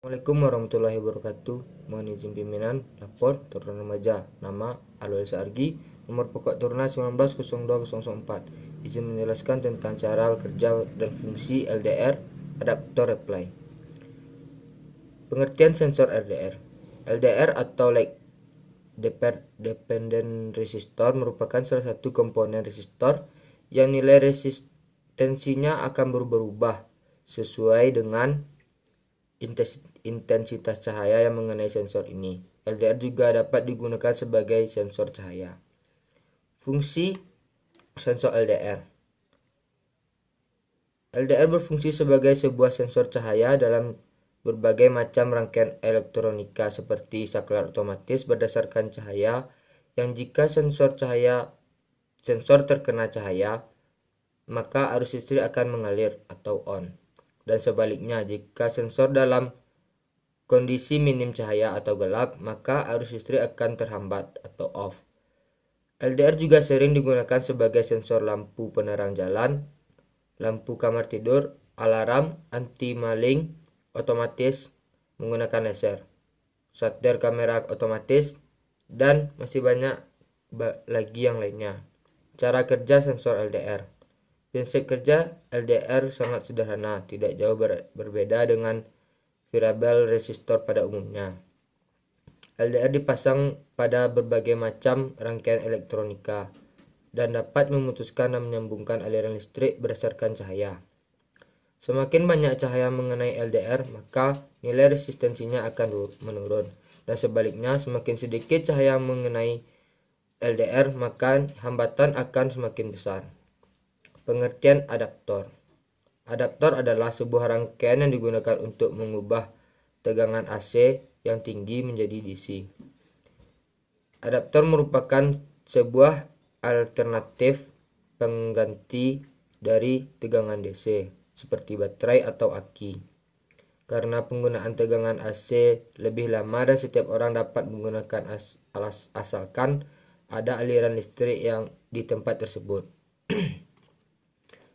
Assalamualaikum warahmatullahi wabarakatuh. Mohon izin pimpinan, lapor turun remaja, nama Aloy Argi, nomor pokok turna 190204. Izin menjelaskan tentang cara kerja dan fungsi LDR adaptor reply. Pengertian sensor LDR. LDR atau Like Dependent Resistor merupakan salah satu komponen resistor yang nilai resistensinya akan berubah sesuai dengan intensitas cahaya yang mengenai sensor ini. LDR juga dapat digunakan sebagai sensor cahaya. Fungsi sensor LDR. LDR berfungsi sebagai sebuah sensor cahaya dalam berbagai macam rangkaian elektronika seperti saklar otomatis berdasarkan cahaya yang jika sensor terkena cahaya, maka arus listrik akan mengalir atau on. Dan sebaliknya, jika sensor dalam kondisi minim cahaya atau gelap, maka arus listrik akan terhambat atau off. LDR juga sering digunakan sebagai sensor lampu penerang jalan, lampu kamar tidur, alarm, anti-maling otomatis menggunakan laser, shutter kamera otomatis, dan masih banyak lagi yang lainnya. Cara kerja sensor LDR. Prinsip kerja LDR sangat sederhana, tidak jauh berbeda dengan variabel resistor pada umumnya. LDR dipasang pada berbagai macam rangkaian elektronika dan dapat memutuskan dan menyambungkan aliran listrik berdasarkan cahaya. Semakin banyak cahaya mengenai LDR, maka nilai resistensinya akan menurun. Dan sebaliknya, semakin sedikit cahaya mengenai LDR, maka hambatan akan semakin besar. Pengertian adaptor. Adaptor adalah sebuah rangkaian yang digunakan untuk mengubah tegangan AC yang tinggi menjadi DC. Adaptor merupakan sebuah alternatif pengganti dari tegangan DC, seperti baterai atau aki. Karena penggunaan tegangan AC lebih lama dan setiap orang dapat menggunakan asalkan ada aliran listrik yang di tempat tersebut.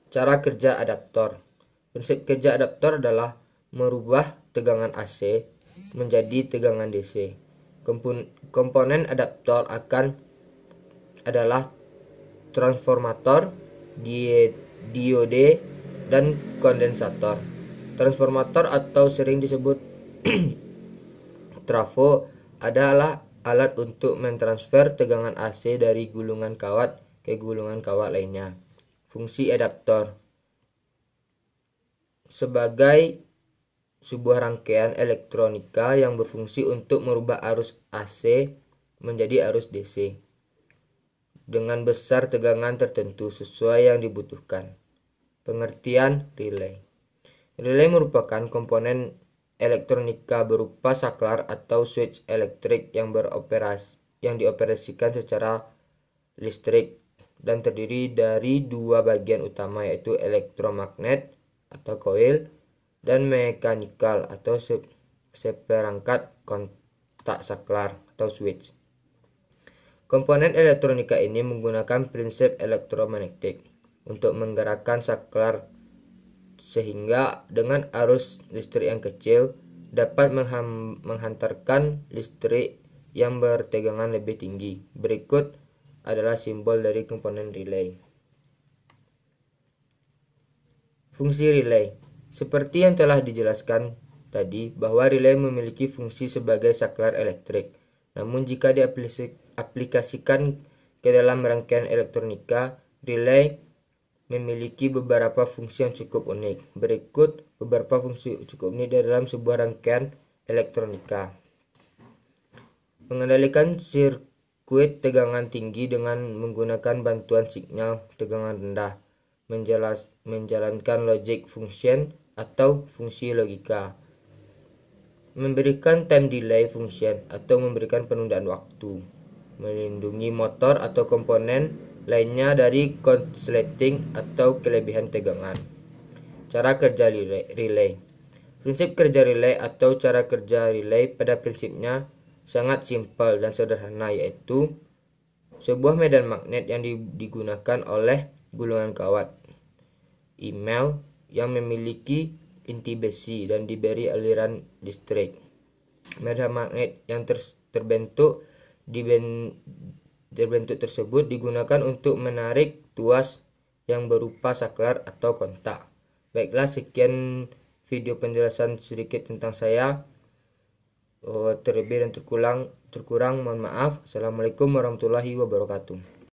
Cara kerja adaptor. Prinsip kerja adaptor adalah merubah tegangan AC menjadi tegangan DC. Komponen adaptor adalah transformator, diode, dan kondensator. Transformator atau sering disebut trafo adalah alat untuk mentransfer tegangan AC dari gulungan kawat ke gulungan kawat lainnya. Fungsi adaptor sebagai sebuah rangkaian elektronika yang berfungsi untuk merubah arus AC menjadi arus DC dengan besar tegangan tertentu sesuai yang dibutuhkan. Pengertian relay. Relay merupakan komponen elektronika berupa saklar atau switch elektrik yang dioperasikan secara listrik dan terdiri dari dua bagian utama, yaitu elektromagnet atau coil dan mekanikal atau seperangkat kontak saklar atau switch. Komponen elektronika ini menggunakan prinsip elektromagnetik untuk menggerakkan saklar sehingga dengan arus listrik yang kecil dapat menghantarkan listrik yang bertegangan lebih tinggi. Berikut adalah simbol dari komponen relay. Fungsi relay. Seperti yang telah dijelaskan tadi bahwa relay memiliki fungsi sebagai saklar elektrik. Namun jika diaplikasikan ke dalam rangkaian elektronika, relay memiliki beberapa fungsi yang cukup unik. Berikut beberapa fungsi cukup unik dalam sebuah rangkaian elektronika. Mengendalikan sirkuit tegangan tinggi dengan menggunakan bantuan sinyal tegangan rendah. Menjalankan logic function atau fungsi logika. Memberikan time delay function atau memberikan penundaan waktu. Melindungi motor atau komponen lainnya dari konsleting atau kelebihan tegangan. Cara kerja relay. Prinsip kerja relay atau cara kerja relay pada prinsipnya sangat simpel dan sederhana, yaitu sebuah medan magnet yang digunakan oleh gulungan kawat email yang memiliki inti besi dan diberi aliran listrik. Medan magnet yang terbentuk tersebut digunakan untuk menarik tuas yang berupa saklar atau kontak. Baiklah, sekian video penjelasan sedikit tentang saya. Terlebih dan terkurang mohon maaf. Assalamualaikum warahmatullahi wabarakatuh.